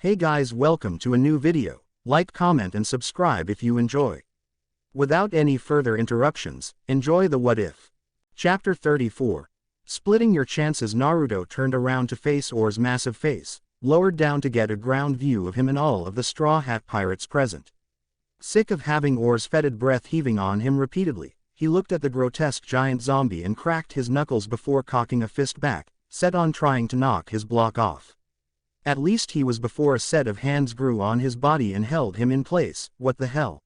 Hey guys, welcome to a new video. Like, comment and subscribe if you enjoy. Without any further interruptions, enjoy the what if. Chapter 34. Splitting your chances. Naruto turned around to face Or's massive face, lowered down to get a ground view of him and all of the Straw Hat Pirates present. Sick of having Or's fetid breath heaving on him repeatedly, he looked at the grotesque giant zombie and cracked his knuckles before cocking a fist back, set on trying to knock his block off. At least he was before a set of hands grew on his body and held him in place. What the hell?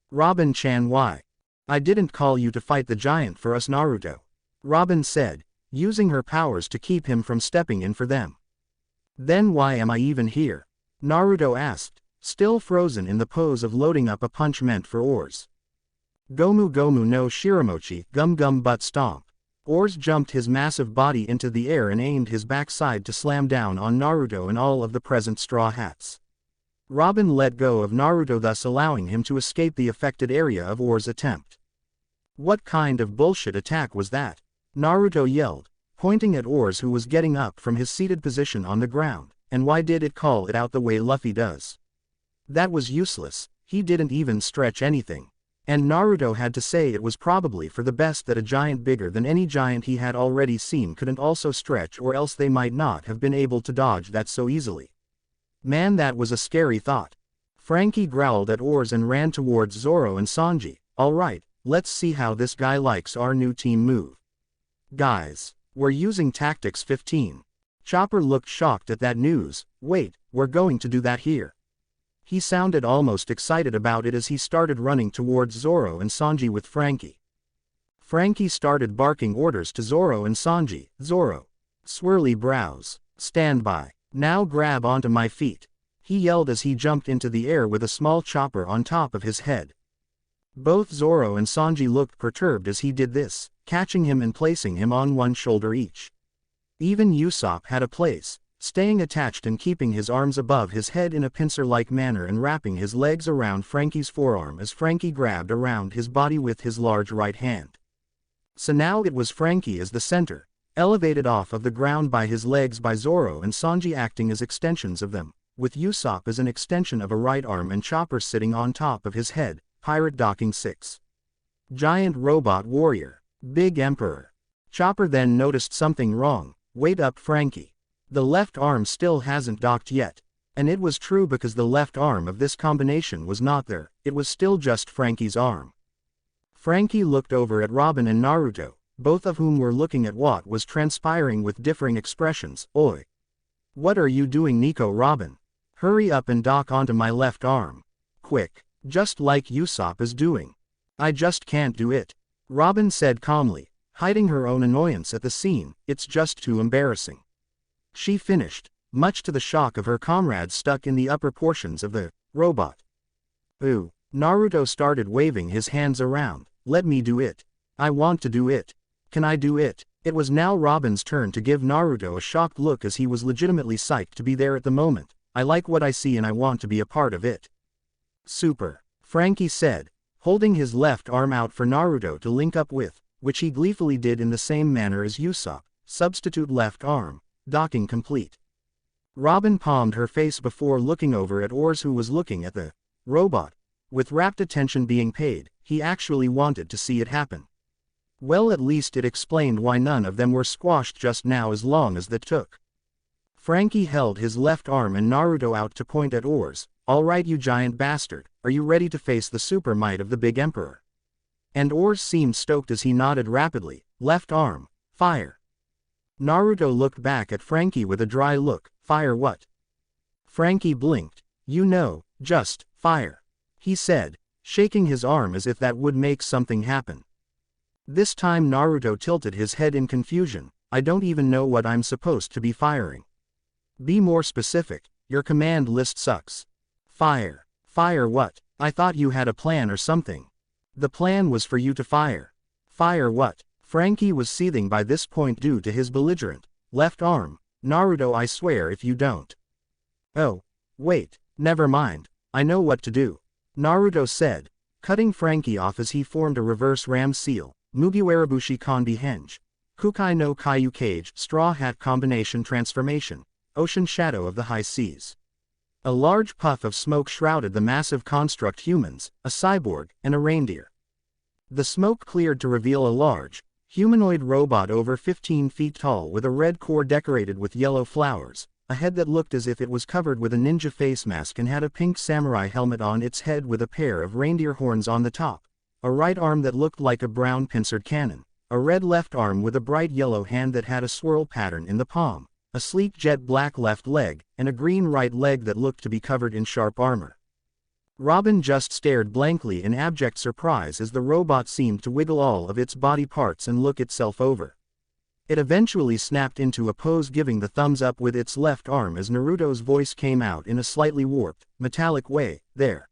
Robin-chan, why? I didn't call you to fight the giant for us, Naruto. Robin said, using her powers to keep him from stepping in for them. Then why am I even here? Naruto asked, still frozen in the pose of loading up a punch meant for Oars. Gomu Gomu no Shiramochi, gum gum butt stomp. Oars jumped his massive body into the air and aimed his backside to slam down on Naruto and all of the present Straw Hats. Robin let go of Naruto, thus allowing him to escape the affected area of Oars' attempt. What kind of bullshit attack was that? Naruto yelled, pointing at Oars, who was getting up from his seated position on the ground. And why did it call it out the way Luffy does? That was useless, he didn't even stretch anything. And Naruto had to say it was probably for the best that a giant bigger than any giant he had already seen couldn't also stretch, or else they might not have been able to dodge that so easily. Man, that was a scary thought. Frankie growled at Oars and ran towards Zoro and Sanji. Alright, let's see how this guy likes our new team move. Guys, we're using Tactics 15. Chopper looked shocked at that news. Wait, we're going to do that here? He sounded almost excited about it as he started running towards Zoro and Sanji with Frankie. Frankie started barking orders to Zoro and Sanji. Zoro. Swirly brows. Stand by. Now grab onto my feet. He yelled as he jumped into the air with a small chopper on top of his head. Both Zoro and Sanji looked perturbed as he did this, catching him and placing him on one shoulder each. Even Usopp had a place, staying attached and keeping his arms above his head in a pincer-like manner and wrapping his legs around Frankie's forearm as Frankie grabbed around his body with his large right hand. So now it was Frankie as the center, elevated off of the ground by his legs by Zoro and Sanji acting as extensions of them, with Usopp as an extension of a right arm and Chopper sitting on top of his head. Pirate docking 6. Giant robot warrior. Big Emperor. Chopper then noticed something wrong. Wait up, Frankie. The left arm still hasn't docked yet. And it was true, because the left arm of this combination was not there, it was still just Frankie's arm. Frankie looked over at Robin and Naruto, both of whom were looking at what was transpiring with differing expressions. Oi. What are you doing, Nico? Robin. Hurry up and dock onto my left arm. Quick. Just like Usopp is doing. I just can't do it. Robin said calmly, hiding her own annoyance at the scene. It's just too embarrassing. She finished, much to the shock of her comrades stuck in the upper portions of the robot. Ooh. Naruto started waving his hands around. Let me do it. I want to do it. Can I do it? It was now Robin's turn to give Naruto a shocked look, as he was legitimately psyched to be there at the moment. I like what I see and I want to be a part of it. Super. Frankie said, holding his left arm out for Naruto to link up with, which he gleefully did in the same manner as Usopp. Substitute left arm. Docking complete. Robin palmed her face before looking over at Oars, who was looking at the robot. With rapt attention being paid, he actually wanted to see it happen. Well, at least it explained why none of them were squashed just now as long as that took. Frankie held his left arm and Naruto out to point at Oars. Alright, you giant bastard, are you ready to face the super might of the Big Emperor? And Oars seemed stoked as he nodded rapidly. Left arm. Fire. Naruto looked back at Frankie with a dry look. Fire what? Frankie blinked. You know, just fire. He said, shaking his arm as if that would make something happen. This time Naruto tilted his head in confusion. I don't even know what I'm supposed to be firing. Be more specific, your command list sucks. Fire. Fire what? I thought you had a plan or something. The plan was for you to fire. Fire what? Frankie was seething by this point due to his belligerent left arm. Naruto, I swear if you don't. Oh. Wait, never mind. I know what to do. Naruto said, cutting Frankie off as he formed a reverse ram seal. Mugiwarabushi Kanbi Henge. Kukai no Kaiu Cage. Straw Hat Combination Transformation. Ocean Shadow of the High Seas. A large puff of smoke shrouded the massive construct humans, a cyborg, and a reindeer. The smoke cleared to reveal a large, humanoid robot over 15 feet tall with a red core decorated with yellow flowers, a head that looked as if it was covered with a ninja face mask and had a pink samurai helmet on its head with a pair of reindeer horns on the top, a right arm that looked like a brown pincered cannon, a red left arm with a bright yellow hand that had a swirl pattern in the palm, a sleek jet black left leg, and a green right leg that looked to be covered in sharp armor. Robin just stared blankly in abject surprise as the robot seemed to wiggle all of its body parts and look itself over. It eventually snapped into a pose, giving the thumbs up with its left arm as Naruto's voice came out in a slightly warped, metallic way, "There.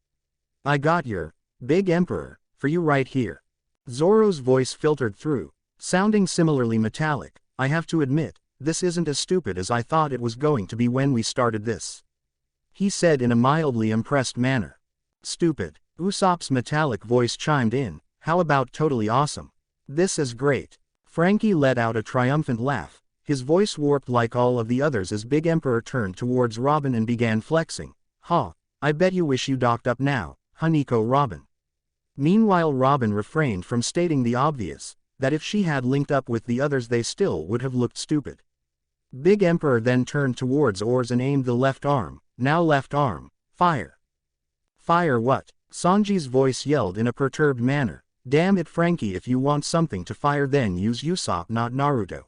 I got your Big Emperor, for you right here." Zoro's voice filtered through, sounding similarly metallic. "I have to admit, this isn't as stupid as I thought it was going to be when we started this," he said in a mildly impressed manner. "Stupid," Usopp's metallic voice chimed in. "How about totally awesome? This is great." Frankie let out a triumphant laugh, his voice warped like all of the others as Big Emperor turned towards Robin and began flexing. "Ha, I bet you wish you docked up now, Haniko Robin." Meanwhile Robin refrained from stating the obvious, that if she had linked up with the others they still would have looked stupid. Big Emperor then turned towards Oars and aimed the left arm. "Now left arm, fire." "Fire what?" Sanji's voice yelled in a perturbed manner. "Damn it Frankie, if you want something to fire then use Usopp, not Naruto."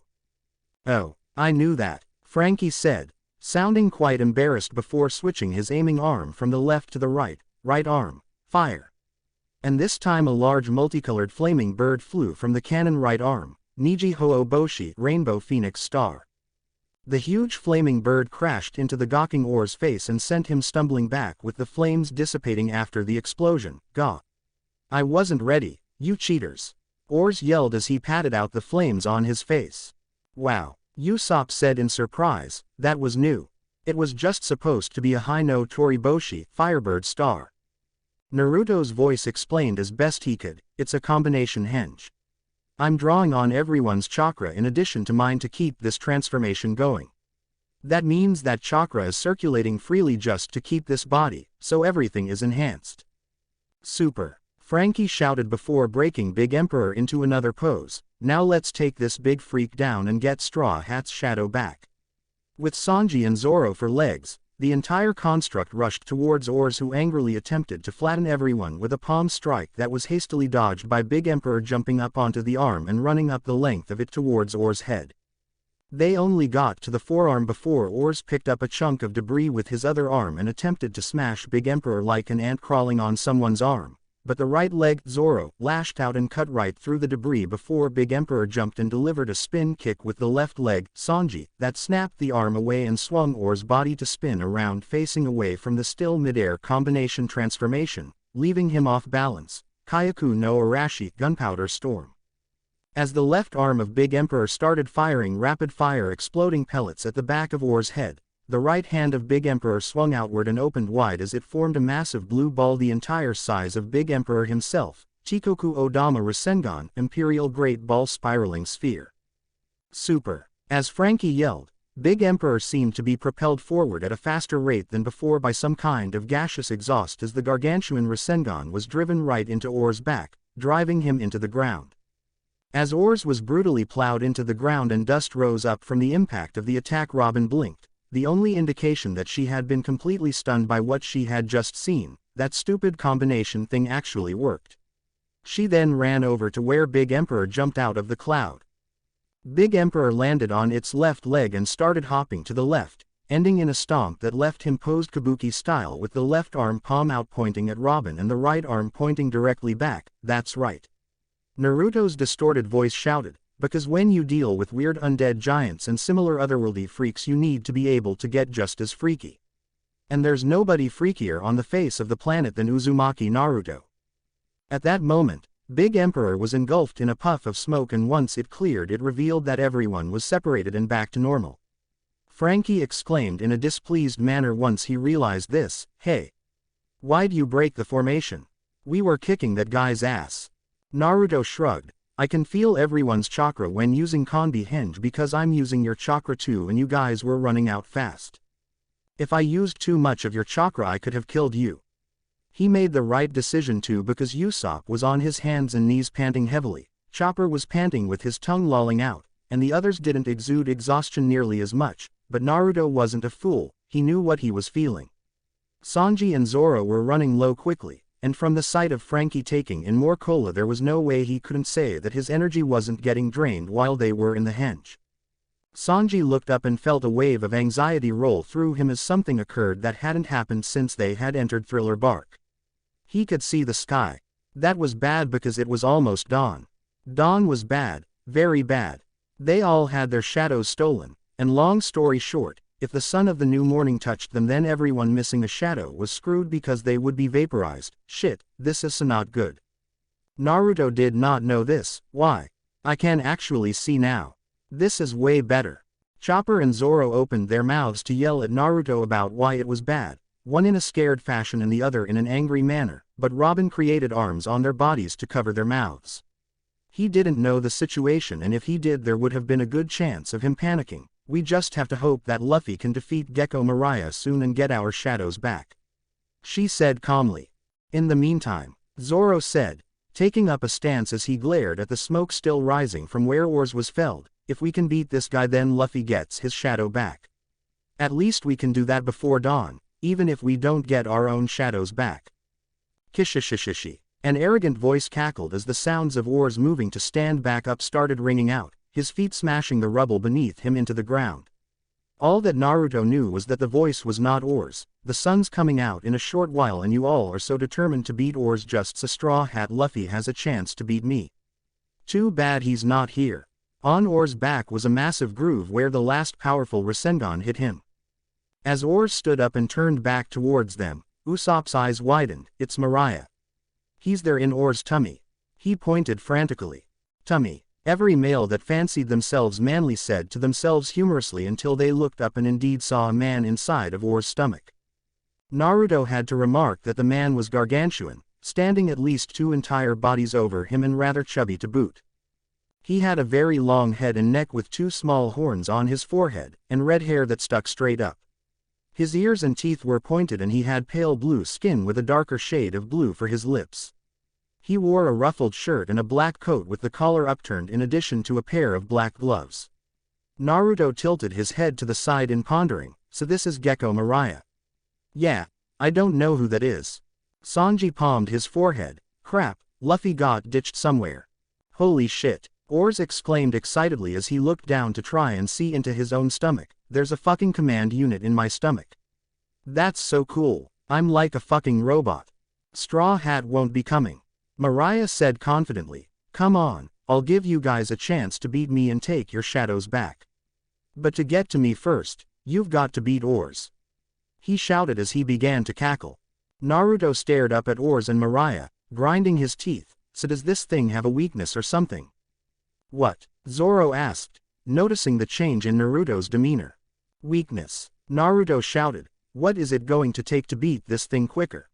"Oh, I knew that," Frankie said, sounding quite embarrassed before switching his aiming arm from the left to the right. "Right arm, fire." And this time a large multicolored flaming bird flew from the cannon right arm, Niji Ho Boshi, Rainbow Phoenix Star. The huge flaming bird crashed into the gawking Oar's face and sent him stumbling back with the flames dissipating after the explosion. "Gah! I wasn't ready, you cheaters!" Oars yelled as he patted out the flames on his face. "Wow," Usopp said in surprise, "that was new. It was just supposed to be a Hino Toriboshi, Firebird Star." Naruto's voice explained as best he could, "It's a combination henge. I'm drawing on everyone's chakra in addition to mine to keep this transformation going. That means that chakra is circulating freely just to keep this body, so everything is enhanced." "Super," Frankie shouted before breaking Big Emperor into another pose. "Now let's take this big freak down and get Straw Hat's shadow back." With Sanji and Zoro for legs, the entire construct rushed towards Oars, who angrily attempted to flatten everyone with a palm strike that was hastily dodged by Big Emperor jumping up onto the arm and running up the length of it towards Oars' head. They only got to the forearm before Oars picked up a chunk of debris with his other arm and attempted to smash Big Emperor like an ant crawling on someone's arm. But the right-legged Zoro lashed out and cut right through the debris before Big Emperor jumped and delivered a spin kick with the left leg, Sanji, that snapped the arm away and swung Oar's body to spin around facing away from the still mid-air combination transformation, leaving him off balance. Kyaku no Arashi, Gunpowder Storm. As the left arm of Big Emperor started firing rapid-fire exploding pellets at the back of Oar's head, the right hand of Big Emperor swung outward and opened wide as it formed a massive blue ball the entire size of Big Emperor himself, Chikoku Odama Rasengan, Imperial Great Ball Spiraling Sphere. "Super." As Frankie yelled, Big Emperor seemed to be propelled forward at a faster rate than before by some kind of gaseous exhaust as the gargantuan Rasengan was driven right into Oar's back, driving him into the ground. As Oars was brutally plowed into the ground and dust rose up from the impact of the attack, Robin blinked. The only indication that she had been completely stunned by what she had just seen, that stupid combination thing actually worked. She then ran over to where Big Emperor jumped out of the cloud. Big Emperor landed on its left leg and started hopping to the left, ending in a stomp that left him posed kabuki style with the left arm palm out pointing at Robin and the right arm pointing directly back. "That's right," Naruto's distorted voice shouted, "because when you deal with weird undead giants and similar otherworldly freaks you need to be able to get just as freaky. And there's nobody freakier on the face of the planet than Uzumaki Naruto." At that moment, Big Emperor was engulfed in a puff of smoke, and once it cleared it revealed that everyone was separated and back to normal. Frankie exclaimed in a displeased manner once he realized this. "Hey! Why'd you break the formation? We were kicking that guy's ass." Naruto shrugged. "I can feel everyone's chakra when using Kanbi Henge because I'm using your chakra too and you guys were running out fast." If I used too much of your chakra I could have killed you. He made the right decision too because Usopp was on his hands and knees panting heavily, Chopper was panting with his tongue lolling out, and the others didn't exude exhaustion nearly as much, but Naruto wasn't a fool, he knew what he was feeling. Sanji and Zoro were running low quickly, and from the sight of Frankie taking in more cola there was no way he couldn't say that his energy wasn't getting drained while they were in the hench. Sanji looked up and felt a wave of anxiety roll through him as something occurred that hadn't happened since they had entered Thriller Bark. He could see the sky. That was bad because it was almost dawn. Dawn was bad, very bad. They all had their shadows stolen, and long story short, if the sun of the new morning touched them then everyone missing a shadow was screwed because they would be vaporized. Shit, this is not good. Naruto did not know this. Why? I can actually see now. This is way better. Chopper and Zoro opened their mouths to yell at Naruto about why it was bad, one in a scared fashion and the other in an angry manner, but Robin created arms on their bodies to cover their mouths. He didn't know the situation, and if he did there would have been a good chance of him panicking. We just have to hope that Luffy can defeat Gecko Mariah soon and get our shadows back, she said calmly. In the meantime, Zoro said, taking up a stance as he glared at the smoke still rising from where Oars was felled, if we can beat this guy then Luffy gets his shadow back. At least we can do that before dawn, even if we don't get our own shadows back. Kishishishishi. An arrogant voice cackled as the sounds of Oars moving to stand back up started ringing out, his feet smashing the rubble beneath him into the ground. All that Naruto knew was that the voice was not Oars. The sun's coming out in a short while and you all are so determined to beat Oars just so Straw Hat Luffy has a chance to beat me. Too bad he's not here. On Oars' back was a massive groove where the last powerful Rasengan hit him. As Oars stood up and turned back towards them, Usopp's eyes widened. It's Mariah. He's there in Oars' tummy. He pointed frantically. Tummy. Every male that fancied themselves manly said to themselves humorously until they looked up and indeed saw a man inside of Oars' stomach. Naruto had to remark that the man was gargantuan, standing at least 2 entire bodies over him and rather chubby to boot. He had a very long head and neck with 2 small horns on his forehead, and red hair that stuck straight up. His ears and teeth were pointed and he had pale blue skin with a darker shade of blue for his lips. He wore a ruffled shirt and a black coat with the collar upturned in addition to a pair of black gloves. Naruto tilted his head to the side in pondering, so this is Gecko Mariah. Yeah, I don't know who that is. Sanji palmed his forehead. Crap, Luffy got ditched somewhere. Holy shit, Oars exclaimed excitedly as he looked down to try and see into his own stomach. There's a fucking command unit in my stomach. That's so cool, I'm like a fucking robot. Straw Hat won't be coming. Mariah said confidently, come on, I'll give you guys a chance to beat me and take your shadows back. But to get to me first, you've got to beat Oars. He shouted as he began to cackle. Naruto stared up at Oars and Mariah, grinding his teeth. So does this thing have a weakness or something? What? Zoro asked, noticing the change in Naruto's demeanor. Weakness. Naruto shouted, what is it going to take to beat this thing quicker?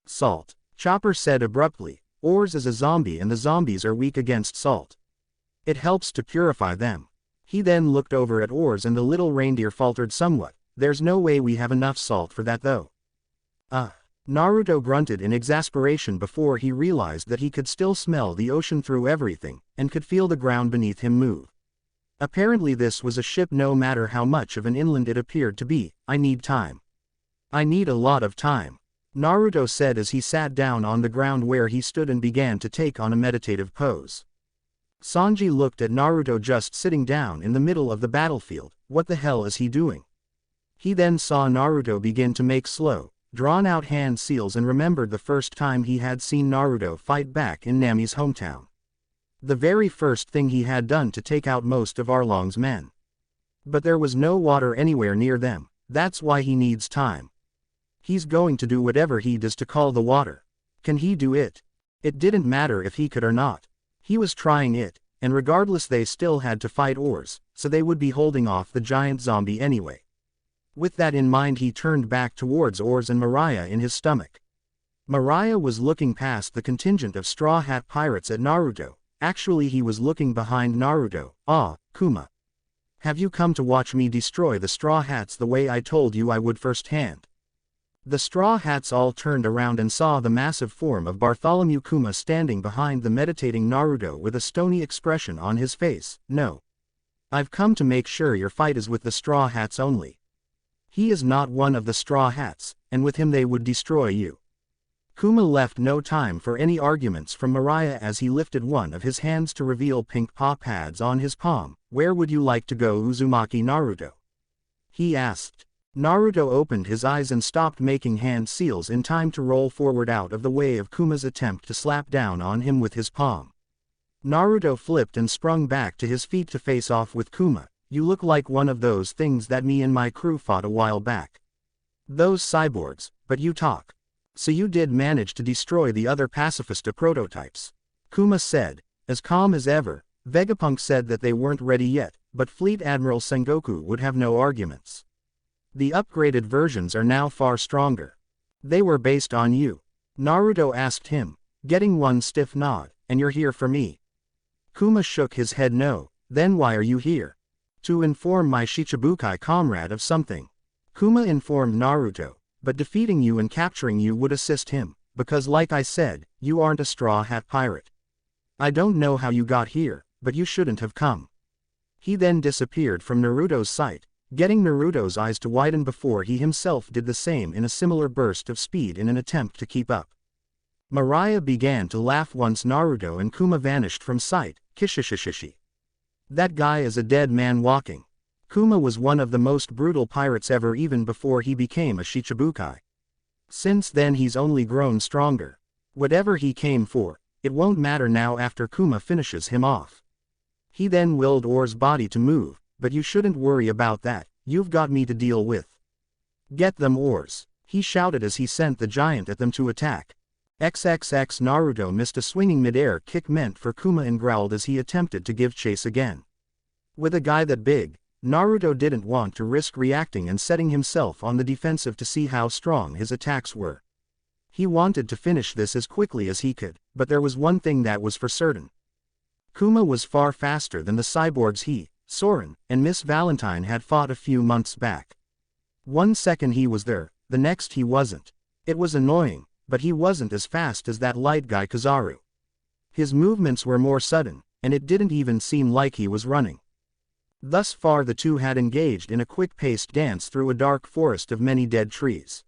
Salt. Chopper said abruptly. Oars is a zombie and the zombies are weak against salt. It helps to purify them. He then looked over at Oars and the little reindeer faltered somewhat. There's no way we have enough salt for that though. Naruto grunted in exasperation before he realized that he could still smell the ocean through everything, and could feel the ground beneath him move. Apparently this was a ship no matter how much of an inland it appeared to be. I need time. I need a lot of time. Naruto said as he sat down on the ground where he stood and began to take on a meditative pose. Sanji looked at Naruto just sitting down in the middle of the battlefield. What the hell is he doing? He then saw Naruto begin to make slow, drawn-out hand seals and remembered the first time he had seen Naruto fight back in Nami's hometown. The very first thing he had done to take out most of Arlong's men. But there was no water anywhere near them. That's why he needs time. He's going to do whatever he does to call the water. Can he do it? It didn't matter if he could or not. He was trying it, and regardless they still had to fight Oars, so they would be holding off the giant zombie anyway. With that in mind he turned back towards Oars and Mariah in his stomach. Mariah was looking past the contingent of Straw Hat pirates at Naruto. Actually he was looking behind Naruto. Ah, Kuma. Have you come to watch me destroy the Straw Hats the way I told you I would firsthand? The Straw Hats all turned around and saw the massive form of Bartholomew Kuma standing behind the meditating Naruto with a stony expression on his face. No. I've come to make sure your fight is with the Straw Hats only. He is not one of the Straw Hats, and with him they would destroy you. Kuma left no time for any arguments from Mariah as he lifted one of his hands to reveal pink paw pads on his palm. Where would you like to go, Uzumaki Naruto? He asked. Naruto opened his eyes and stopped making hand seals in time to roll forward out of the way of Kuma's attempt to slap down on him with his palm. Naruto flipped and sprung back to his feet to face off with Kuma. You look like one of those things that me and my crew fought a while back. Those cyborgs, but you talk. So you did manage to destroy the other Pacifista prototypes. Kuma said, as calm as ever. Vegapunk said that they weren't ready yet, but Fleet Admiral Sengoku would have no arguments. The upgraded versions are now far stronger. They were based on you. Naruto asked him, getting one stiff nod, and you're here for me. Kuma shook his head no. Then why are you here? To inform my Shichibukai comrade of something. Kuma informed Naruto, but defeating you and capturing you would assist him, because like I said, you aren't a Straw Hat pirate. I don't know how you got here, but you shouldn't have come. He then disappeared from Naruto's sight, getting Naruto's eyes to widen before he himself did the same in a similar burst of speed in an attempt to keep up. Mariah began to laugh once Naruto and Kuma vanished from sight. Kishishishishi. That guy is a dead man walking. Kuma was one of the most brutal pirates ever even before he became a Shichibukai. Since then he's only grown stronger. Whatever he came for, it won't matter now after Kuma finishes him off. He then willed Or's body to move, but you shouldn't worry about that, you've got me to deal with. Get them Ors, he shouted as he sent the giant at them to attack. XXX Naruto missed a swinging mid-air kick meant for Kuma and growled as he attempted to give chase again. With a guy that big, Naruto didn't want to risk reacting and setting himself on the defensive to see how strong his attacks were. He wanted to finish this as quickly as he could, but there was one thing that was for certain. Kuma was far faster than the cyborgs he, Soren, and Miss Valentine had fought a few months back. 1 second he was there, the next he wasn't. It was annoying, but he wasn't as fast as that light guy Kizaru. His movements were more sudden, and it didn't even seem like he was running. Thus far the two had engaged in a quick-paced dance through a dark forest of many dead trees.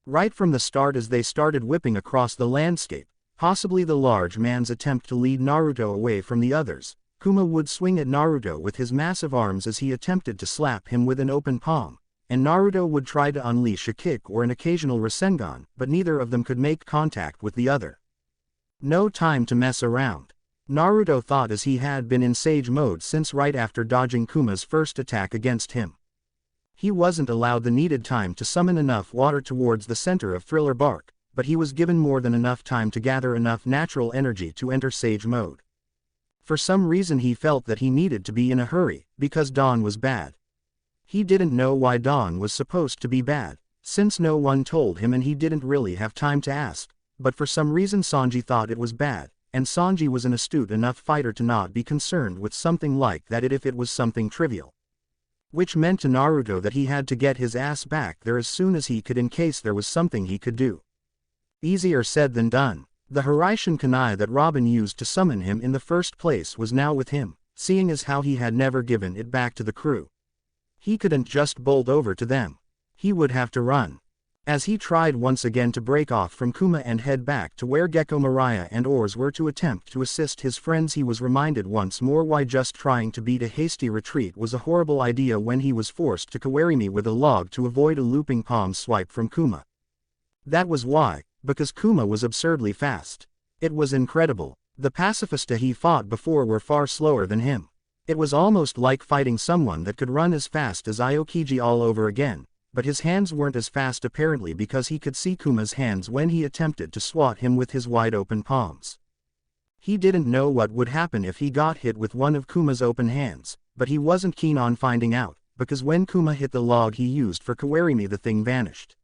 Right from the start as they started whipping across the landscape, possibly the large man's attempt to lead Naruto away from the others, Kuma would swing at Naruto with his massive arms as he attempted to slap him with an open palm, and Naruto would try to unleash a kick or an occasional Rasengan, but neither of them could make contact with the other. No time to mess around. Naruto thought as he had been in Sage mode since right after dodging Kuma's first attack against him. He wasn't allowed the needed time to summon enough water towards the center of Thriller Bark, but he was given more than enough time to gather enough natural energy to enter Sage mode. For some reason he felt that he needed to be in a hurry, because Dawn was bad. He didn't know why Dawn was supposed to be bad, since no one told him and he didn't really have time to ask, but for some reason Sanji thought it was bad, and Sanji was an astute enough fighter to not be concerned with something like that if it was something trivial. Which meant to Naruto that he had to get his ass back there as soon as he could in case there was something he could do. Easier said than done. The Hiraishin Kunai that Robin used to summon him in the first place was now with him, seeing as how he had never given it back to the crew. He couldn't just bolt over to them. He would have to run. As he tried once again to break off from Kuma and head back to where Gecko Mariah and Ors were to attempt to assist his friends, he was reminded once more why just trying to beat a hasty retreat was a horrible idea when he was forced to Kawarimi with a log to avoid a looping palm swipe from Kuma. That was why, because Kuma was absurdly fast. It was incredible. The pacifista he fought before were far slower than him. It was almost like fighting someone that could run as fast as Aokiji all over again, but his hands weren't as fast apparently because he could see Kuma's hands when he attempted to swat him with his wide-open palms. He didn't know what would happen if he got hit with one of Kuma's open hands, but he wasn't keen on finding out, because when Kuma hit the log he used for Kawarimi the thing vanished.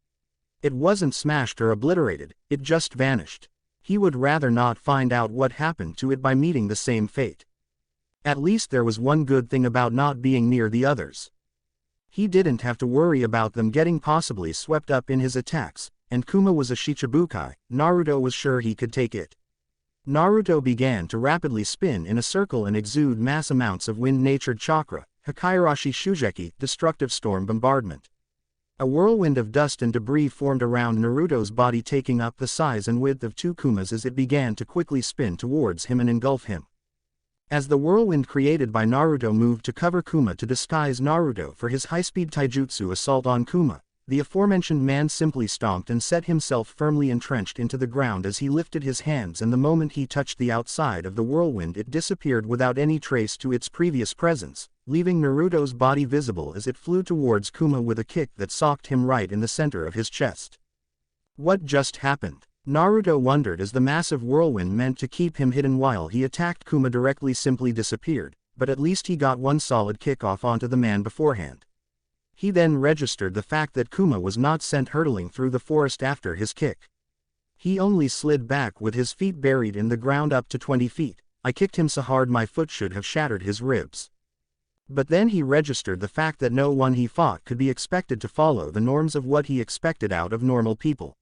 It wasn't smashed or obliterated, it just vanished. He would rather not find out what happened to it by meeting the same fate. At least there was one good thing about not being near the others. He didn't have to worry about them getting possibly swept up in his attacks, and Kuma was a Shichibukai. Naruto was sure he could take it. Naruto began to rapidly spin in a circle and exude mass amounts of wind-natured chakra, Hikaiarashi Shugeki, destructive storm bombardment. A whirlwind of dust and debris formed around Naruto's body, taking up the size and width of two Kumas as it began to quickly spin towards him and engulf him. As the whirlwind created by Naruto moved to cover Kuma to disguise Naruto for his high-speed taijutsu assault on Kuma, the aforementioned man simply stomped and set himself firmly entrenched into the ground as he lifted his hands, and the moment he touched the outside of the whirlwind it disappeared without any trace to its previous presence, leaving Naruto's body visible as it flew towards Kuma with a kick that socked him right in the center of his chest. What just happened? Naruto wondered as the massive whirlwind meant to keep him hidden while he attacked Kuma directly simply disappeared, but at least he got one solid kick off onto the man beforehand. He then registered the fact that Kuma was not sent hurtling through the forest after his kick. He only slid back with his feet buried in the ground up to 20 feet. I kicked him so hard my foot should have shattered his ribs. But then he registered the fact that no one he fought could be expected to follow the norms of what he expected out of normal people.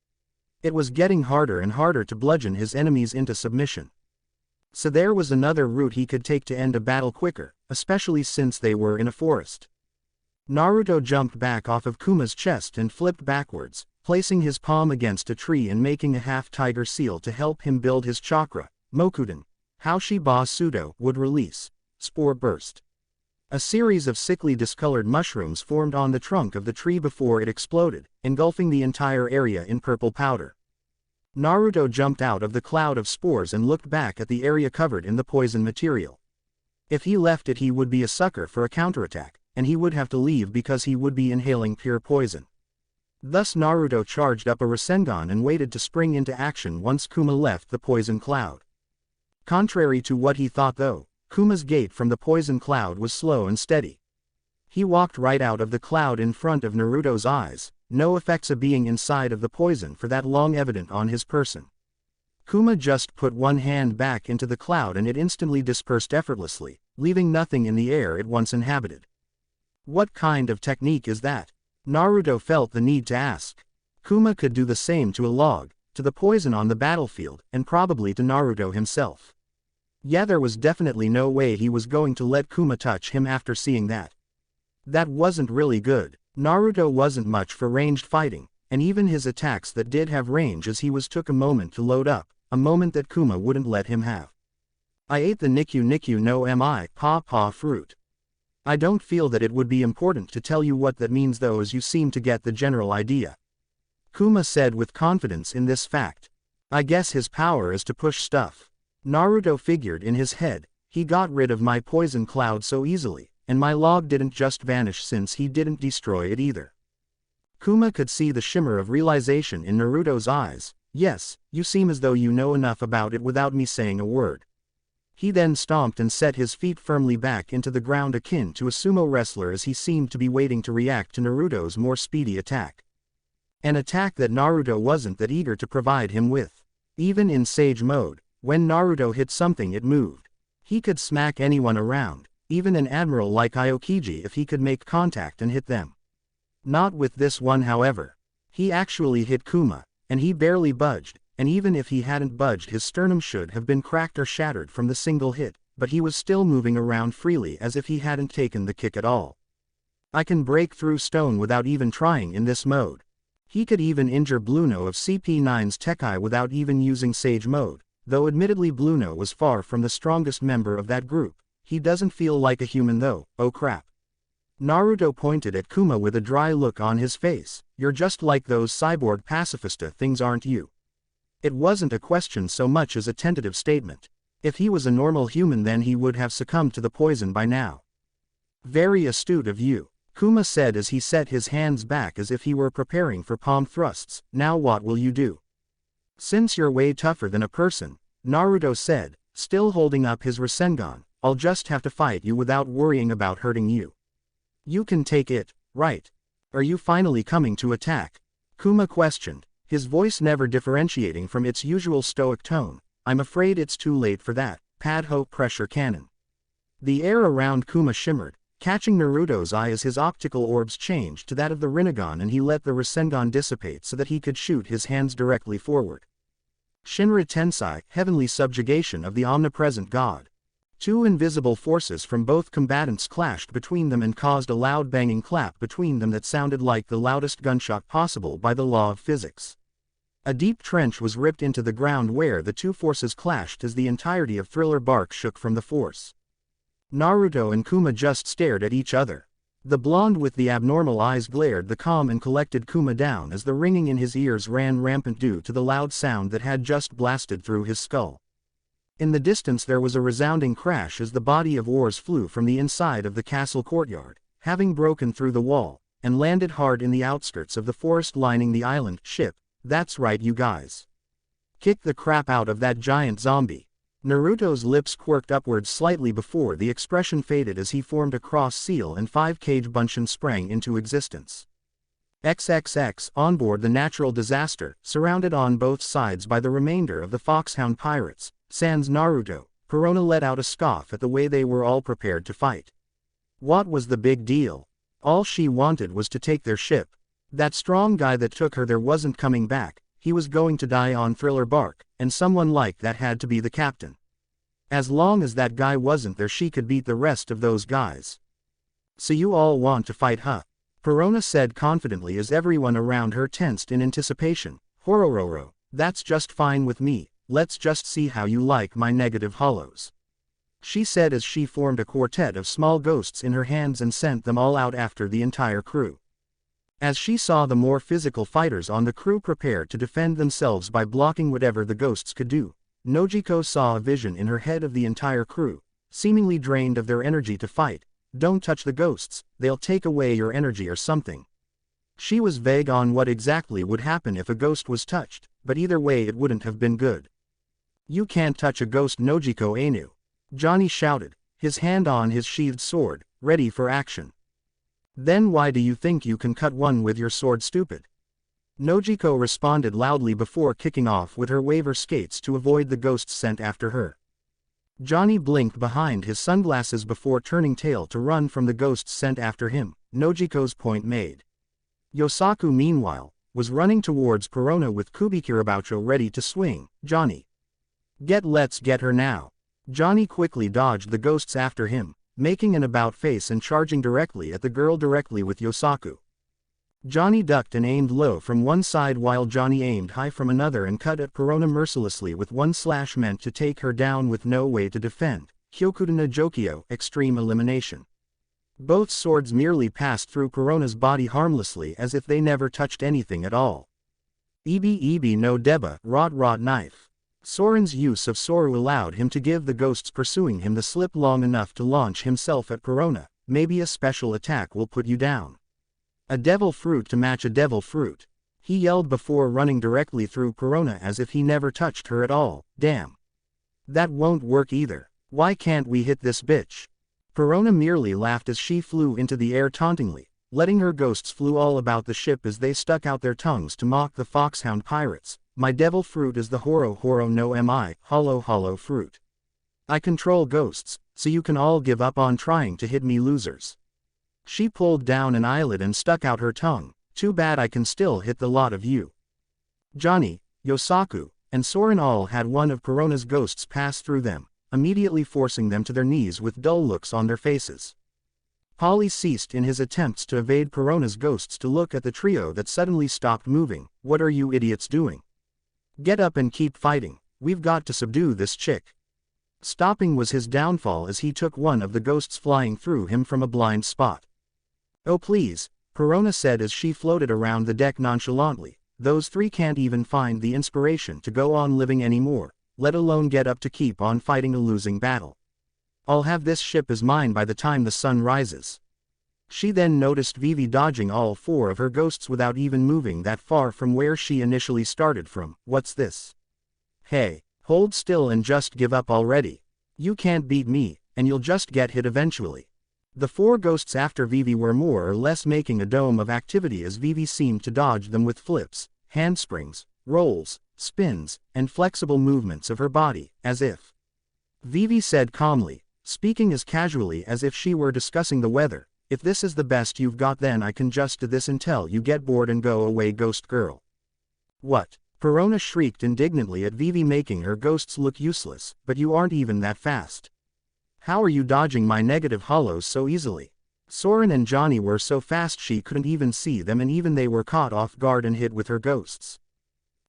It was getting harder and harder to bludgeon his enemies into submission. So there was another route he could take to end a battle quicker, especially since they were in a forest. Naruto jumped back off of Kuma's chest and flipped backwards, placing his palm against a tree and making a half-tiger seal to help him build his chakra. Mokuden, Haoshi Ba Sudo, would release. Spore burst. A series of sickly discolored mushrooms formed on the trunk of the tree before it exploded, engulfing the entire area in purple powder. Naruto jumped out of the cloud of spores and looked back at the area covered in the poison material. If he left it he would be a sucker for a counterattack, and he would have to leave because he would be inhaling pure poison. Thus Naruto charged up a Rasengan and waited to spring into action once Kuma left the poison cloud. Contrary to what he thought though, Kuma's gait from the poison cloud was slow and steady. He walked right out of the cloud in front of Naruto's eyes, no effects of being inside of the poison for that long evident on his person. Kuma just put one hand back into the cloud and it instantly dispersed effortlessly, leaving nothing in the air it once inhabited. What kind of technique is that? Naruto felt the need to ask. Kuma could do the same to a log, to the poison on the battlefield, and probably to Naruto himself. Yeah, there was definitely no way he was going to let Kuma touch him after seeing that. That wasn't really good. Naruto wasn't much for ranged fighting, and even his attacks that did have range as he was took a moment to load up, a moment that Kuma wouldn't let him have. I ate the Nikyu no Mi Pa fruit. I don't feel that it would be important to tell you what that means though, as you seem to get the general idea. Kuma said with confidence in this fact. I guess his power is to push stuff. Naruto figured in his head, he got rid of my poison cloud so easily, and my log didn't just vanish since he didn't destroy it either. Kuma could see the shimmer of realization in Naruto's eyes. Yes, you seem as though you know enough about it without me saying a word. He then stomped and set his feet firmly back into the ground akin to a sumo wrestler as he seemed to be waiting to react to Naruto's more speedy attack. An attack that Naruto wasn't that eager to provide him with. Even in Sage mode, when Naruto hit something it moved. He could smack anyone around, even an admiral like Aokiji if he could make contact and hit them. Not with this one however. He actually hit Kuma, and he barely budged. And even if he hadn't budged his sternum should have been cracked or shattered from the single hit, but he was still moving around freely as if he hadn't taken the kick at all. I can break through stone without even trying in this mode. He could even injure Bluno of CP9's Tekai without even using Sage mode, though admittedly Bluno was far from the strongest member of that group. He doesn't feel like a human though, oh crap. Naruto pointed at Kuma with a dry look on his face. You're just like those cyborg pacifista things, aren't you? It wasn't a question so much as a tentative statement. If he was a normal human then he would have succumbed to the poison by now. Very astute of you, Kuma said as he set his hands back as if he were preparing for palm thrusts. Now what will you do? Since you're way tougher than a person, Naruto said, still holding up his Rasengan, I'll just have to fight you without worrying about hurting you. You can take it, right? Are you finally coming to attack? Kuma questioned, his voice never differentiating from its usual stoic tone. I'm afraid it's too late for that. Padho pressure cannon. The air around Kuma shimmered, catching Naruto's eye as his optical orbs changed to that of the Rinnegan, and he let the Rasengan dissipate so that he could shoot his hands directly forward. Shinra Tensei, heavenly subjugation of the omnipresent god. Two invisible forces from both combatants clashed between them and caused a loud banging clap between them that sounded like the loudest gunshot possible by the law of physics. A deep trench was ripped into the ground where the two forces clashed as the entirety of Thriller Bark shook from the force. Naruto and Kuma just stared at each other. The blonde with the abnormal eyes glared the calm and collected Kuma down as the ringing in his ears ran rampant due to the loud sound that had just blasted through his skull. In the distance there was a resounding crash as the body of Ors flew from the inside of the castle courtyard, having broken through the wall, and landed hard in the outskirts of the forest lining the island. Ship, that's right you guys. Kick the crap out of that giant zombie. Naruto's lips quirked upwards slightly before the expression faded as he formed a cross seal and 5 Bunshin sprang into existence. XXX onboard the natural disaster, surrounded on both sides by the remainder of the Foxhound pirates, sans Naruto, Perona let out a scoff at the way they were all prepared to fight. What was the big deal? All she wanted was to take their ship. That strong guy that took her there wasn't coming back. He was going to die on Thriller Bark, and someone like that had to be the captain. As long as that guy wasn't there she could beat the rest of those guys. So you all want to fight, huh? Perona said confidently as everyone around her tensed in anticipation. Horororo, that's just fine with me, let's just see how you like my negative hollows. She said as she formed a quartet of small ghosts in her hands and sent them all out after the entire crew. As she saw the more physical fighters on the crew prepare to defend themselves by blocking whatever the ghosts could do, Nojiko saw a vision in her head of the entire crew, seemingly drained of their energy to fight. Don't touch the ghosts, they'll take away your energy or something. She was vague on what exactly would happen if a ghost was touched, but either way it wouldn't have been good. You can't touch a ghost, Nojiko Ainu. Johnny shouted, his hand on his sheathed sword, ready for action. Then why do you think you can cut one with your sword, stupid? Nojiko responded loudly before kicking off with her waver skates to avoid the ghosts sent after her. Johnny blinked behind his sunglasses before turning tail to run from the ghosts sent after him, Nojiko's point made. Yosaku meanwhile, was running towards Perona with Kubikiraboucho ready to swing. Johnny. Let's get her now. Johnny quickly dodged the ghosts after him, making an about face and charging directly at the girl directly with Yosaku. Johnny ducked and aimed low from one side while Johnny aimed high from another and cut at Perona mercilessly with one slash meant to take her down with no way to defend. Hyokudana Jokyo, extreme elimination. Both swords merely passed through Perona's body harmlessly as if they never touched anything at all. Ibi no deba, rod knife. Soren's use of Soru allowed him to give the ghosts pursuing him the slip long enough to launch himself at Perona. Maybe a special attack will put you down. A devil fruit to match a devil fruit. He yelled before running directly through Perona as if he never touched her at all. Damn. That won't work either. Why can't we hit this bitch? Perona merely laughed as she flew into the air tauntingly, letting her ghosts flew all about the ship as they stuck out their tongues to mock the Foxhound pirates. My devil fruit is the horo no mi, hollow fruit. I control ghosts, so you can all give up on trying to hit me, losers. She pulled down an eyelid and stuck out her tongue. Too bad I can still hit the lot of you. Johnny, Yosaku, and Soren all had one of Perona's ghosts pass through them, immediately forcing them to their knees with dull looks on their faces. Polly ceased in his attempts to evade Perona's ghosts to look at the trio that suddenly stopped moving. What are you idiots doing? Get up and keep fighting, we've got to subdue this chick. Stopping was his downfall as he took one of the ghosts flying through him from a blind spot. Oh please, Perona said as she floated around the deck nonchalantly, those three can't even find the inspiration to go on living anymore, let alone get up to keep on fighting a losing battle. I'll have this ship as mine by the time the sun rises. She then noticed Vivi dodging all four of her ghosts without even moving that far from where she initially started from. What's this? Hey, hold still and just give up already. You can't beat me, and you'll just get hit eventually. The four ghosts after Vivi were more or less making a dome of activity as Vivi seemed to dodge them with flips, handsprings, rolls, spins, and flexible movements of her body, as if. Vivi said calmly, speaking as casually as if she were discussing the weather. If this is the best you've got, then I can just do this until you get bored and go away, ghost girl. What? Perona shrieked indignantly at Vivi, making her ghosts look useless, but you aren't even that fast. How are you dodging my negative hollows so easily? Soren and Johnny were so fast she couldn't even see them, and even they were caught off guard and hit with her ghosts.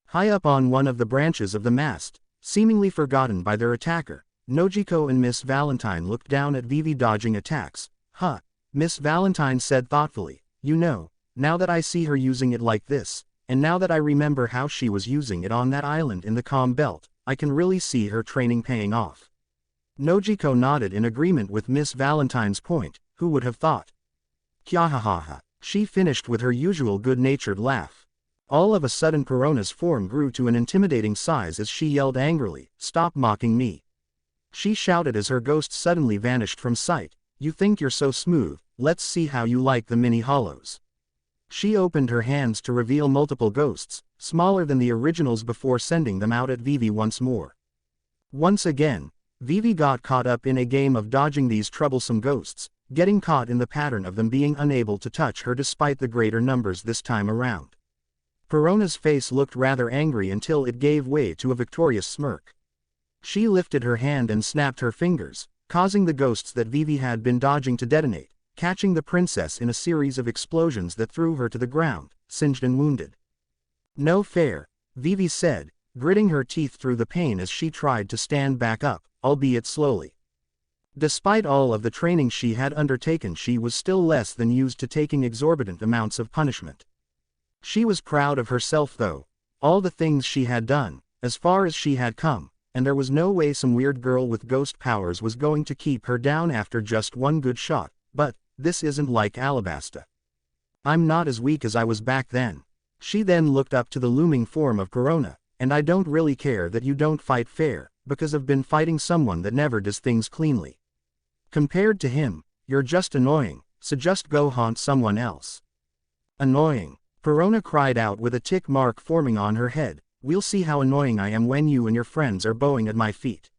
High up on one of the branches of the mast, seemingly forgotten by their attacker, Nojiko and Miss Valentine looked down at Vivi dodging attacks. Huh, Miss Valentine said thoughtfully, you know, now that I see her using it like this, and now that I remember how she was using it on that island in the calm belt, I can really see her training paying off. Nojiko nodded in agreement with Miss Valentine's point. Who would have thought? Kyahahaha. She finished with her usual good-natured laugh. All of a sudden Perona's form grew to an intimidating size as she yelled angrily, "Stop mocking me!" She shouted as her ghost suddenly vanished from sight. You think you're so smooth, let's see how you like the mini hollows. She opened her hands to reveal multiple ghosts, smaller than the originals, before sending them out at Vivi once more. Once again, Vivi got caught up in a game of dodging these troublesome ghosts, getting caught in the pattern of them being unable to touch her despite the greater numbers this time around. Perona's face looked rather angry until it gave way to a victorious smirk. She lifted her hand and snapped her fingers, causing the ghosts that Vivi had been dodging to detonate, catching the princess in a series of explosions that threw her to the ground, singed and wounded. No fair, Vivi said, gritting her teeth through the pain as she tried to stand back up, albeit slowly. Despite all of the training she had undertaken, she was still less than used to taking exorbitant amounts of punishment. She was proud of herself though, all the things she had done, as far as she had come, and there was no way some weird girl with ghost powers was going to keep her down after just one good shot. But this isn't like Alabasta. I'm not as weak as I was back then. She then looked up to the looming form of Perona, and I don't really care that you don't fight fair, because I've been fighting someone that never does things cleanly. Compared to him, you're just annoying, so just go haunt someone else. Annoying, Perona cried out with a tick mark forming on her head. We'll see how annoying I am when you and your friends are bowing at my feet.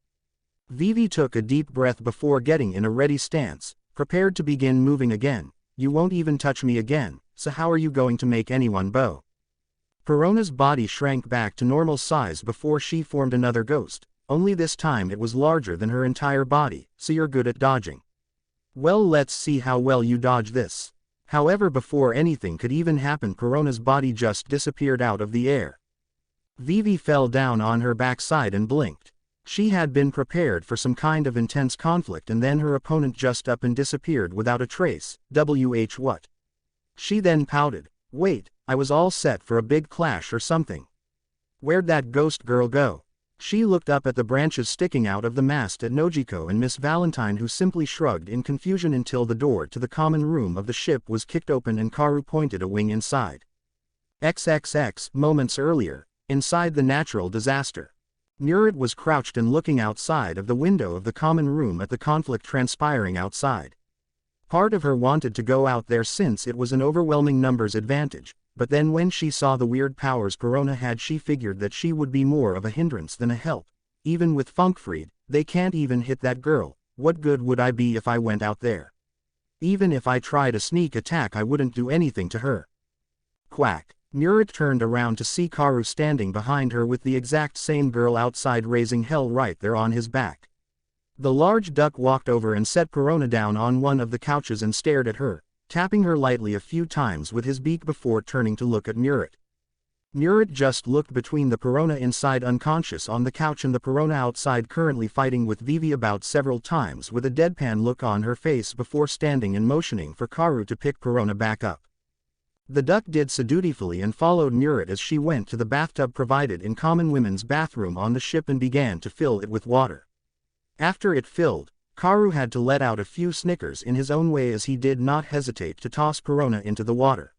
Vivi took a deep breath before getting in a ready stance, prepared to begin moving again. You won't even touch me again, so how are you going to make anyone bow? Perona's body shrank back to normal size before she formed another ghost. Only this time it was larger than her entire body, so you're good at dodging. Well, let's see how well you dodge this. However, before anything could even happen, Perona's body just disappeared out of the air. Vivi fell down on her backside and blinked. She had been prepared for some kind of intense conflict, and then her opponent just up and disappeared without a trace. What? She then pouted. Wait, I was all set for a big clash or something. Where'd that ghost girl go? She looked up at the branches sticking out of the mast at Nojiko and Miss Valentine, who simply shrugged in confusion until the door to the common room of the ship was kicked open and Karu pointed a wing inside. XXX moments earlier, inside the natural disaster. Murat was crouched and looking outside of the window of the common room at the conflict transpiring outside. Part of her wanted to go out there since it was an overwhelming numbers advantage. But then when she saw the weird powers Perona had, she figured that she would be more of a hindrance than a help. Even with Funkfried, they can't even hit that girl. What good would I be if I went out there? Even if I tried a sneak attack, I wouldn't do anything to her. Quack. Murat turned around to see Karu standing behind her with the exact same girl outside raising hell right there on his back. The large duck walked over and set Perona down on one of the couches and stared at her, tapping her lightly a few times with his beak before turning to look at Murat. Murat just looked between the Perona inside unconscious on the couch and the Perona outside currently fighting with Vivi about several times with a deadpan look on her face before standing and motioning for Karu to pick Perona back up. The duck did so dutifully and followed Murat as she went to the bathtub provided in common women's bathroom on the ship and began to fill it with water. After it filled, Karu had to let out a few snickers in his own way as he did not hesitate to toss Perona into the water.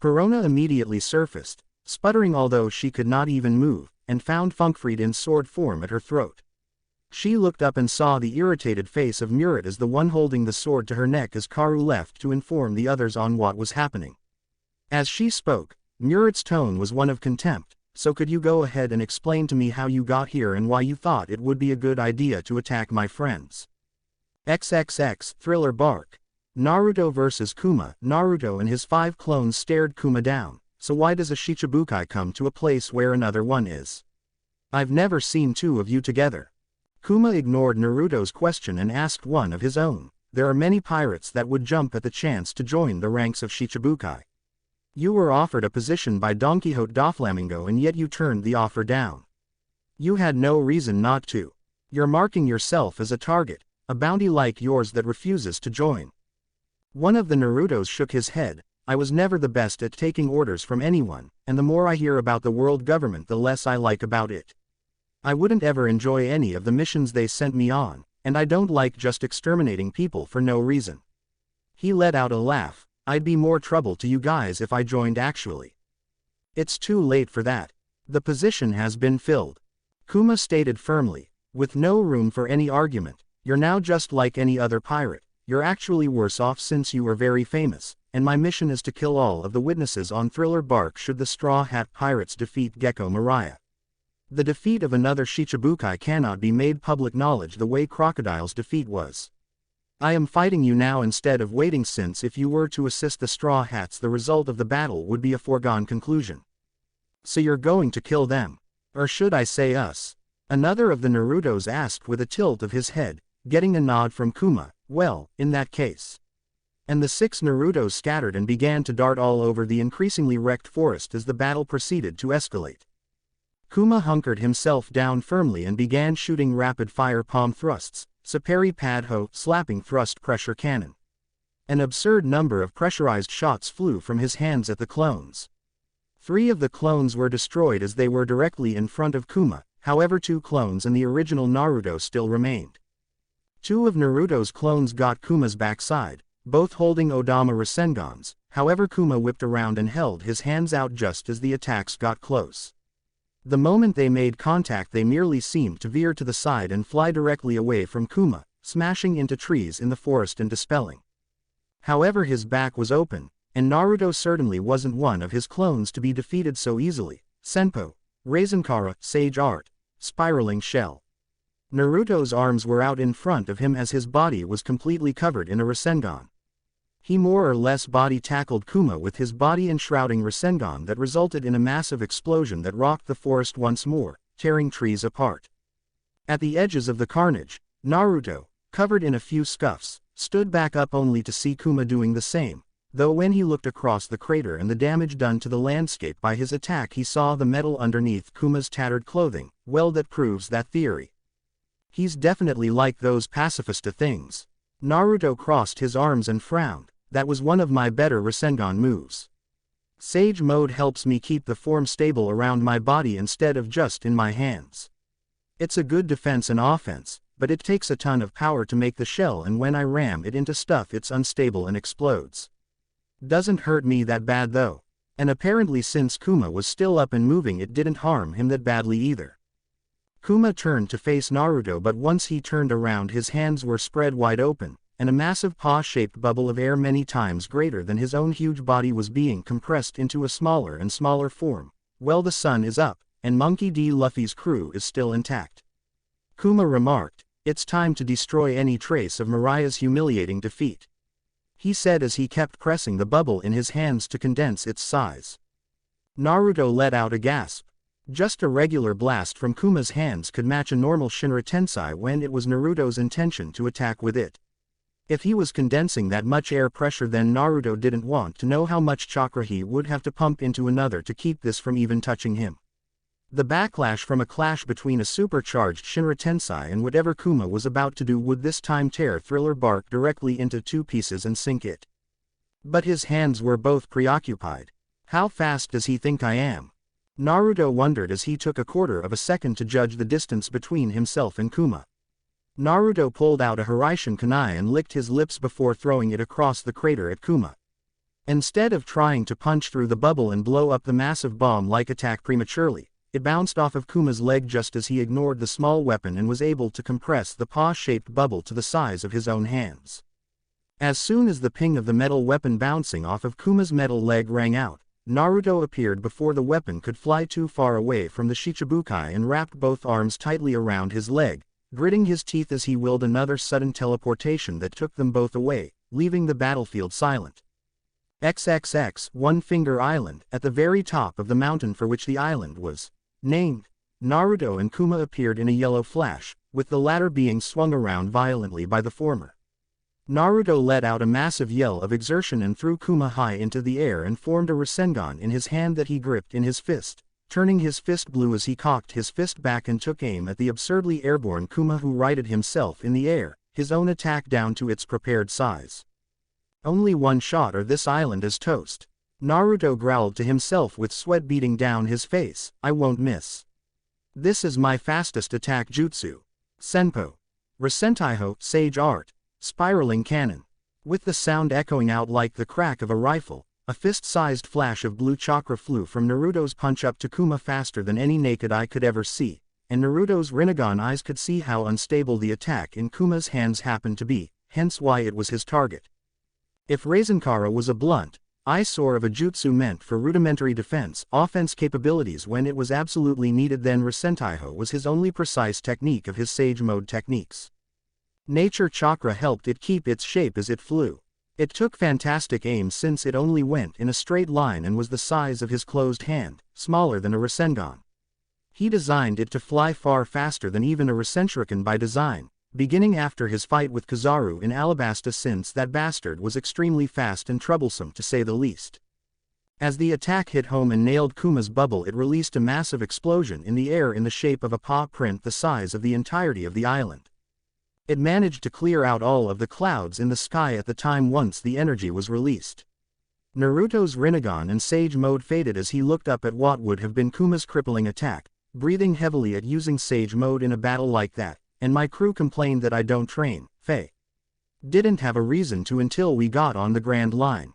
Perona immediately surfaced, sputtering although she could not even move, and found Funkfried in sword form at her throat. She looked up and saw the irritated face of Murat as the one holding the sword to her neck as Karu left to inform the others on what was happening. As she spoke, Murat's tone was one of contempt. So could you go ahead and explain to me how you got here and why you thought it would be a good idea to attack my friends? XXX Thriller Bark. Naruto vs. Kuma. Naruto and his 5 clones stared Kuma down. So why does a Shichibukai come to a place where another one is? I've never seen 2 of you together. Kuma ignored Naruto's question and asked one of his own. There are many pirates that would jump at the chance to join the ranks of Shichibukai. You were offered a position by Don Quixote Doflamingo and yet you turned the offer down. You had no reason not to. You're marking yourself as a target, a bounty like yours that refuses to join. One of the Narutos shook his head. I was never the best at taking orders from anyone, and the more I hear about the world government the less I like about it. I wouldn't ever enjoy any of the missions they sent me on, and I don't like just exterminating people for no reason. He let out a laugh. I'd be more trouble to you guys if I joined actually. It's too late for that. The position has been filled. Kuma stated firmly, with no room for any argument. You're now just like any other pirate. You're actually worse off since you are very famous, and my mission is to kill all of the witnesses on Thriller Bark should the Straw Hat Pirates defeat Gecko Mariah. The defeat of another Shichibukai cannot be made public knowledge the way Crocodile's defeat was. I am fighting you now instead of waiting, since if you were to assist the Straw Hats the result of the battle would be a foregone conclusion. So you're going to kill them. Or should I say us? Another of the Narutos asked with a tilt of his head, getting a nod from Kuma. Well, in that case. And the 6 Narutos scattered and began to dart all over the increasingly wrecked forest as the battle proceeded to escalate. Kuma hunkered himself down firmly and began shooting rapid-fire palm thrusts, Saperi Padho, slapping thrust pressure cannon. An absurd number of pressurized shots flew from his hands at the clones. 3 of the clones were destroyed as they were directly in front of Kuma, however 2 clones and the original Naruto still remained. 2 of Naruto's clones got Kuma's backside, both holding Odama Rasengans, however Kuma whipped around and held his hands out just as the attacks got close. The moment they made contact they merely seemed to veer to the side and fly directly away from Kuma, smashing into trees in the forest and dispelling. However, his back was open, and Naruto certainly wasn't one of his clones to be defeated so easily. Senpo, Raisenkara, Sage Art, Spiraling Shell. Naruto's arms were out in front of him as his body was completely covered in a Rasengan. He more or less body tackled Kuma with his body enshrouding Rasengan that resulted in a massive explosion that rocked the forest once more, tearing trees apart. At the edges of the carnage, Naruto, covered in a few scuffs, stood back up only to see Kuma doing the same, though when he looked across the crater and the damage done to the landscape by his attack he saw the metal underneath Kuma's tattered clothing. Well, that proves that theory. He's definitely like those pacifista things. Naruto crossed his arms and frowned. That was one of my better Rasengan moves. Sage mode helps me keep the form stable around my body instead of just in my hands. It's a good defense and offense, but it takes a ton of power to make the shell, and when I ram it into stuff it's unstable and explodes. Doesn't hurt me that bad though. And apparently since Kuma was still up and moving it didn't harm him that badly either. Kuma turned to face Naruto, but once he turned around his hands were spread wide open, and a massive paw-shaped bubble of air many times greater than his own huge body was being compressed into a smaller and smaller form. Well, the sun is up, and Monkey D. Luffy's crew is still intact. Kuma remarked, it's time to destroy any trace of Mariah's humiliating defeat. He said as he kept pressing the bubble in his hands to condense its size. Naruto let out a gasp. Just a regular blast from Kuma's hands could match a normal Shinra Tensei when it was Naruto's intention to attack with it. If he was condensing that much air pressure, then Naruto didn't want to know how much chakra he would have to pump into another to keep this from even touching him. The backlash from a clash between a supercharged Shinra Tensei and whatever Kuma was about to do would this time tear Thriller Bark directly into 2 pieces and sink it. But his hands were both preoccupied. How fast does he think I am? Naruto wondered as he took a quarter of a second to judge the distance between himself and Kuma. Naruto pulled out a Hiraishin kunai and licked his lips before throwing it across the crater at Kuma. Instead of trying to punch through the bubble and blow up the massive bomb-like attack prematurely, it bounced off of Kuma's leg just as he ignored the small weapon and was able to compress the paw-shaped bubble to the size of his own hands. As soon as the ping of the metal weapon bouncing off of Kuma's metal leg rang out, Naruto appeared before the weapon could fly too far away from the Shichibukai and wrapped both arms tightly around his leg, gritting his teeth as he willed another sudden teleportation that took them both away, leaving the battlefield silent. XXX One Finger Island, at the very top of the mountain for which the island was named. Naruto and Kuma appeared in a yellow flash, with the latter being swung around violently by the former. Naruto let out a massive yell of exertion and threw Kuma high into the air and formed a Rasengan in his hand that he gripped in his fist, turning his fist blue as he cocked his fist back and took aim at the absurdly airborne Kuma, who righted himself in the air, his own attack down to its prepared size. Only one shot or this island is toast. Naruto growled to himself with sweat beading down his face. I won't miss. This is my fastest attack jutsu. Senpo. Rasentaiho, Sage Art. Spiraling Cannon. With the sound echoing out like the crack of a rifle, a fist-sized flash of blue chakra flew from Naruto's punch up to Kuma faster than any naked eye could ever see, and Naruto's Rinnegan eyes could see how unstable the attack in Kuma's hands happened to be, hence why it was his target. If Rasenkara was a blunt eyesore of a jutsu meant for rudimentary offense capabilities when it was absolutely needed, then Rasentaiho was his only precise technique of his Sage Mode techniques. Nature chakra helped it keep its shape as it flew. It took fantastic aim since it only went in a straight line and was the size of his closed hand, smaller than a Rasengan. He designed it to fly far faster than even a Rasenshuriken by design, beginning after his fight with Kizaru in Alabasta, since that bastard was extremely fast and troublesome to say the least. As the attack hit home and nailed Kuma's bubble, it released a massive explosion in the air in the shape of a paw print the size of the entirety of the island. It managed to clear out all of the clouds in the sky at the time once the energy was released. Naruto's Rinnegan and Sage Mode faded as he looked up at what would have been Kuma's crippling attack, breathing heavily at using Sage Mode in a battle like that, and my crew complained that I don't train, didn't have a reason to until we got on the Grand Line.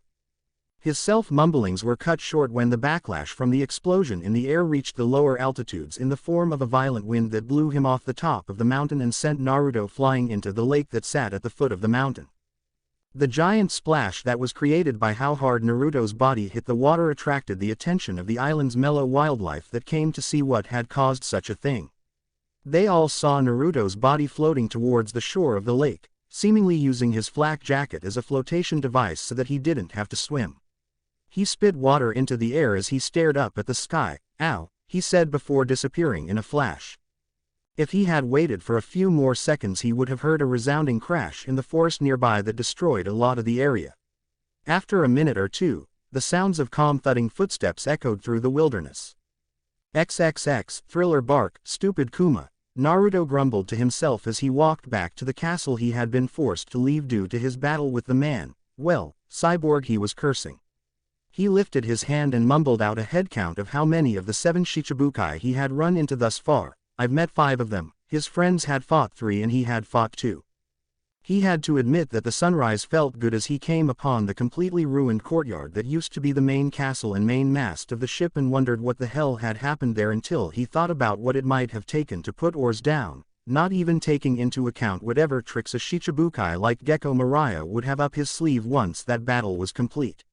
His self-mumblings were cut short when the backlash from the explosion in the air reached the lower altitudes in the form of a violent wind that blew him off the top of the mountain and sent Naruto flying into the lake that sat at the foot of the mountain. The giant splash that was created by how hard Naruto's body hit the water attracted the attention of the island's mellow wildlife that came to see what had caused such a thing. They all saw Naruto's body floating towards the shore of the lake, seemingly using his flak jacket as a flotation device so that he didn't have to swim. He spit water into the air as he stared up at the sky. Ow, he said before disappearing in a flash. If he had waited for a few more seconds, he would have heard a resounding crash in the forest nearby that destroyed a lot of the area. After a minute or two, the sounds of calm thudding footsteps echoed through the wilderness. XXX Thriller Bark, stupid Kuma, Naruto grumbled to himself as he walked back to the castle he had been forced to leave due to his battle with the man, cyborg he was cursing. He lifted his hand and mumbled out a head count of how many of the 7 Shichibukai he had run into thus far. I've met 5 of them, his friends had fought 3 and he had fought 2. He had to admit that the sunrise felt good as he came upon the completely ruined courtyard that used to be the main castle and main mast of the ship, and wondered what the hell had happened there until he thought about what it might have taken to put oars down, not even taking into account whatever tricks a Shichibukai like Gecko Mariah would have up his sleeve once that battle was complete.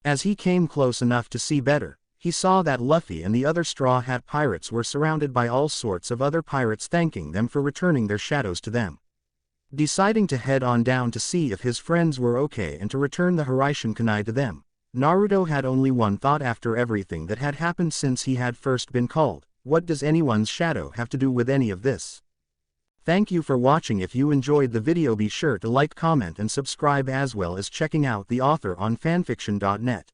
As he came close enough to see better, he saw that Luffy and the other Straw Hat pirates were surrounded by all sorts of other pirates thanking them for returning their shadows to them. Deciding to head on down to see if his friends were okay and to return the Hiraishin Kunai to them, Naruto had only one thought after everything that had happened since he had first been called: what does anyone's shadow have to do with any of this? Thank you for watching. If you enjoyed the video, be sure to like, comment and subscribe, as well as checking out the author on fanfiction.net.